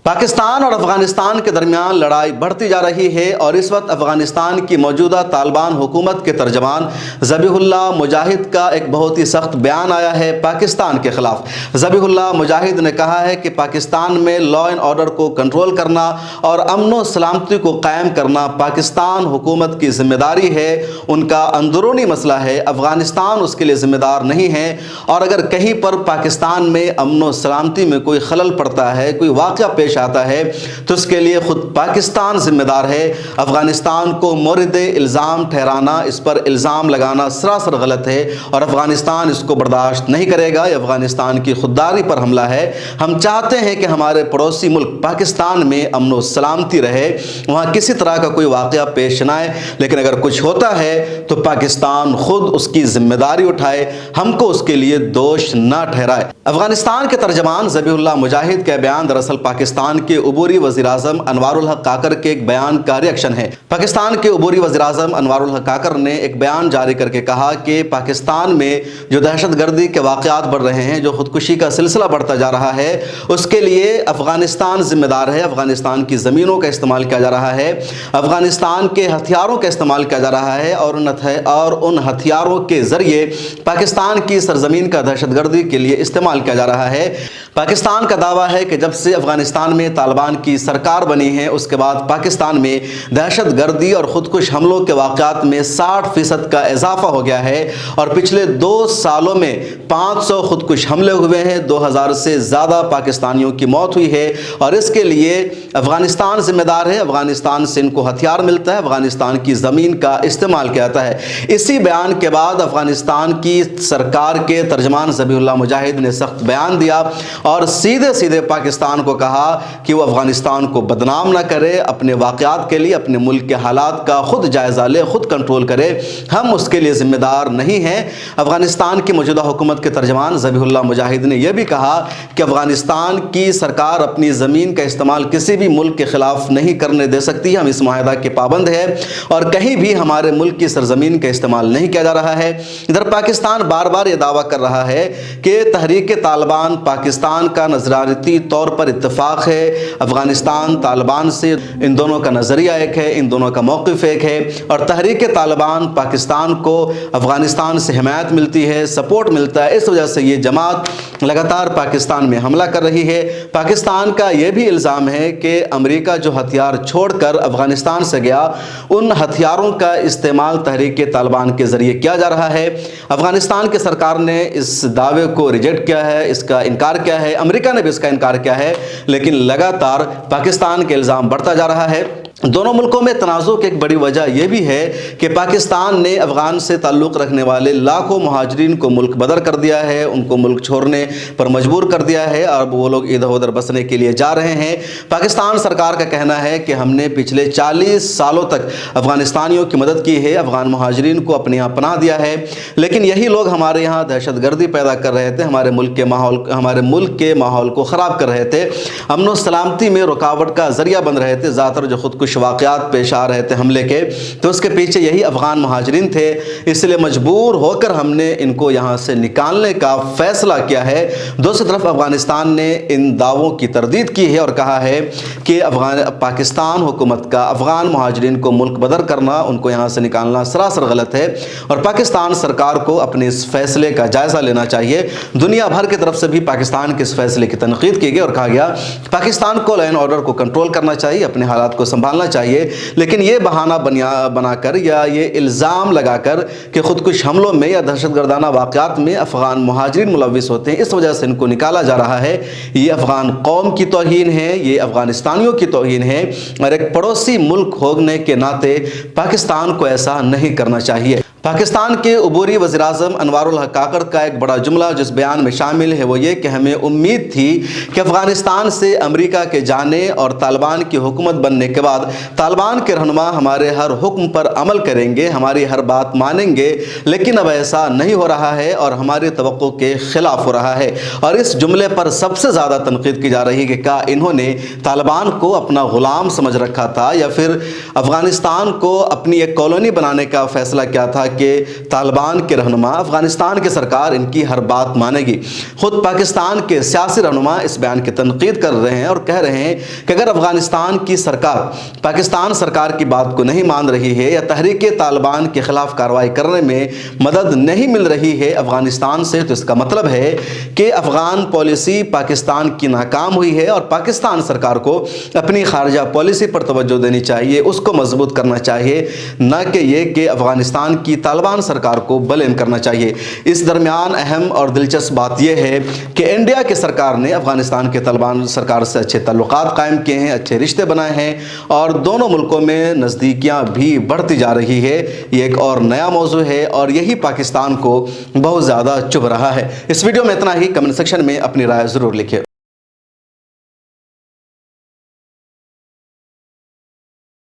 پاکستان اور افغانستان کے درمیان لڑائی بڑھتی جا رہی ہے اور اس وقت افغانستان کی موجودہ طالبان حکومت کے ترجمان ذبیح اللہ مجاہد کا ایک بہت ہی سخت بیان آیا ہے پاکستان کے خلاف۔ ذبیح اللہ مجاہد نے کہا ہے کہ پاکستان میں لا اینڈ آرڈر کو کنٹرول کرنا اور امن و سلامتی کو قائم کرنا پاکستان حکومت کی ذمہ داری ہے، ان کا اندرونی مسئلہ ہے، افغانستان اس کے لیے ذمہ دار نہیں ہے، اور اگر کہیں پر پاکستان میں امن و سلامتی میں کوئی خلل پڑتا ہے، کوئی واقعہ پیش آتا ہے تو اس کے لیے خود پاکستان ذمہ دار ہے۔ افغانستان کو مورد الزام ٹھہرانا، اس پر الزام لگانا سراسر غلط ہے اور افغانستان اس کو برداشت نہیں کرے گا۔ یہ افغانستان کی خودداری پر حملہ ہے۔ ہم چاہتے ہیں کہ ہمارے پڑوسی ملک پاکستان میں امن و سلامتی رہے، وہاں کسی طرح کا کوئی واقعہ پیش نہ آئے، لیکن اگر کچھ ہوتا ہے تو پاکستان خود اس کی ذمہ داری اٹھائے، ہم کو اس کے لیے دوش نہ ٹھہرائے۔ افغانستان کے ترجمان ذبیح اللہ مجاہد کا بیان دراصل پاکستان کے عبوری وزیر اعظم انوار الحق کاکر کے ایک بیان کا ریاکشن ہے۔ پاکستان کے عبوری وزیر اعظم انوار الحق کاکر نے ایک بیان جاری کر کے کہا کہ پاکستان میں جو دہشت گردی کے واقعات بڑھ رہے ہیں، جو خودکشی کا سلسلہ بڑھتا جا رہا ہے، اس کے لیے افغانستان ذمہ دار ہے۔ افغانستان کی زمینوں کا استعمال کیا جا رہا ہے، افغانستان کے ہتھیاروں کا استعمال کیا جا رہا ہے اور ان ہتھیاروں کے ذریعے پاکستان کی سرزمین کا دہشت گردی کے لیے استعمال کیا جا رہا ہے۔ پاکستان کا دعویٰ ہے کہ جب سے افغانستان میں طالبان کی سرکار بنی ہے، اس کے بعد پاکستان میں دہشت گردی اور خودکش حملوں کے واقعات میں 60% کا اضافہ ہو گیا ہے اور پچھلے 2 سالوں میں 500 خودکش حملے ہوئے ہیں، 2000 سے زیادہ پاکستانیوں کی موت ہوئی ہے، اور اس کے لیے افغانستان ذمہ دار ہے۔ افغانستان سے ان کو ہتھیار ملتا ہے، افغانستان کی زمین کا استعمال کیا جاتا ہے۔ اسی بیان کے بعد افغانستان کی سرکار کے ترجمان ذبیح اللہ مجاہد نے سخت بیان دیا اور سیدھے پاکستان کو کہا کہ وہ افغانستان کو بدنام نہ کرے، اپنے واقعات کے لیے اپنے ملک کے حالات کا خود جائزہ لے، خود کنٹرول کرے، ہم اس کے لیے ذمہ دار نہیں ہیں۔ افغانستان کی موجودہ حکومت کے ترجمان ذبیح اللہ مجاہد نے یہ بھی کہا کہ افغانستان کی سرکار اپنی زمین کا استعمال کسی بھی ملک کے خلاف نہیں کرنے دے سکتی، ہم اس معاہدہ کے پابند ہیں اور کہیں بھی ہمارے ملک کی سرزمین کا استعمال نہیں کیا جا رہا ہے۔ ادھر پاکستان بار بار یہ دعویٰ کر رہا ہے کہ تحریک طالبان پاکستان کا نظریاتی طور پر اتفاق ہے، افغانستان طالبان سے ان دونوں کا نظریہ ایک ہے، ان دونوں کا موقف ایک ہے، اور تحریک طالبان پاکستان کو افغانستان سے حمایت ملتی ہے، سپورٹ ملتا ہے، اس وجہ سے یہ جماعت لگاتار پاکستان میں حملہ کر رہی ہے۔ پاکستان کا یہ بھی الزام ہے کہ امریکہ جو ہتھیار چھوڑ کر افغانستان سے گیا، ان ہتھیاروں کا استعمال تحریک طالبان کے ذریعے کیا جا رہا ہے۔ افغانستان کی سرکار نے اس دعوے کو ریجیکٹ کیا ہے، اس کا انکار کیا ہے، امریکہ نے بھی اس کا انکار کیا ہے، لیکن لگاتار پاکستان کے الزام بڑھتا جا رہا ہے۔ دونوں ملکوں میں تنازع کی ایک بڑی وجہ یہ بھی ہے کہ پاکستان نے افغان سے تعلق رکھنے والے لاکھوں مہاجرین کو ملک بدر کر دیا ہے، ان کو ملک چھوڑنے پر مجبور کر دیا ہے اور وہ لوگ ادھر ادھر بسنے کے لیے جا رہے ہیں۔ پاکستان سرکار کا کہنا ہے کہ ہم نے پچھلے 40 سالوں تک افغانستانیوں کی مدد کی ہے، افغان مہاجرین کو اپنے یہاں پناہ دیا ہے، لیکن یہی لوگ ہمارے یہاں دہشت گردی پیدا کر رہے تھے، ہمارے ملک کے ماحول کو خراب کر رہے تھے، امن و سلامتی میں رکاوٹ کا ذریعہ بن رہے تھے، زیادہ تر جو خودکش واقعات پیش آ رہے تھے حملے کے، تو اس کے پیچھے یہی افغان مہاجرین تھے۔ اس لیے مجبور ہو کر ہم نے ان کو یہاں سے نکالنے کا فیصلہ کیا ہے۔ دوسری طرف افغانستان نے ان دعووں کی تردید کی ہے اور کہا ہے کہ پاکستان حکومت کا افغان مہاجرین کو ملک بدر کرنا، ان کو یہاں سے نکالنا سراسر غلط ہے اور پاکستان سرکار کو اپنے اس فیصلے کا جائزہ لینا چاہیے۔ دنیا بھر کی طرف سے بھی پاکستان کے اس فیصلے کی تنقید کی گئی اور کہا گیا پاکستان کو لا اینڈ آرڈر کو کنٹرول کرنا چاہیے، اپنے حالات کو سنبھالنا چاہیے، لیکن یہ بہانہ بنا کر یا یہ الزام لگا کر کہ خودکش حملوں میں یا دہشت گردانہ واقعات میں افغان مہاجرین ملوث ہوتے ہیں، اس وجہ سے ان کو نکالا جا رہا ہے، یہ افغان قوم کی توہین ہے، یہ افغانستانیوں کی توہین ہے اور ایک پڑوسی ملک ہونے کے ناطے پاکستان کو ایسا نہیں کرنا چاہیے۔ پاکستان کے عبوری وزیر اعظم انوار الحق کاکر کا ایک بڑا جملہ جس بیان میں شامل ہے وہ یہ کہ ہمیں امید تھی کہ افغانستان سے امریکہ کے جانے اور طالبان کی حکومت بننے کے بعد طالبان کے رہنما ہمارے ہر حکم پر عمل کریں گے، ہماری ہر بات مانیں گے، لیکن اب ایسا نہیں ہو رہا ہے اور ہماری توقع کے خلاف ہو رہا ہے۔ اور اس جملے پر سب سے زیادہ تنقید کی جا رہی ہے کہ کیا انہوں نے طالبان کو اپنا غلام سمجھ رکھا تھا یا پھر افغانستان کو اپنی ایک کالونی بنانے کا فیصلہ کیا تھا کہ طالبان کے رہنما افغانستان کی سرکار ان کی ہر بات مانے گی۔ خود پاکستان کے سیاسی رہنما اس بیان کی تنقید کر رہے ہیں اور کہہ رہے ہیں کہ اگر افغانستان کی سرکار پاکستان سرکار کی بات کو نہیں مان رہی ہے یا تحریک طالبان کے خلاف کارروائی کرنے میں مدد نہیں مل رہی ہے افغانستان سے، تو اس کا مطلب ہے کہ افغان پالیسی پاکستان کی ناکام ہوئی ہے اور پاکستان سرکار کو اپنی خارجہ پالیسی پر توجہ دینی چاہیے، اس کو مضبوط کرنا چاہیے، نہ کہ یہ کہ افغانستان کی طالبان سرکار کو بلیم کرنا چاہیے۔ اس درمیان اہم اور دلچسپ بات یہ ہے کہ انڈیا کی سرکار نے افغانستان کے طالبان سرکار سے اچھے تعلقات قائم کیے ہیں، اچھے رشتے بنائے ہیں اور دونوں ملکوں میں نزدیکیاں بھی بڑھتی جا رہی ہے۔ یہ ایک اور نیا موضوع ہے اور یہی پاکستان کو بہت زیادہ چبھ رہا ہے۔ اس ویڈیو میں اتنا ہی، کمنٹ سیکشن میں اپنی رائے ضرور لکھیں۔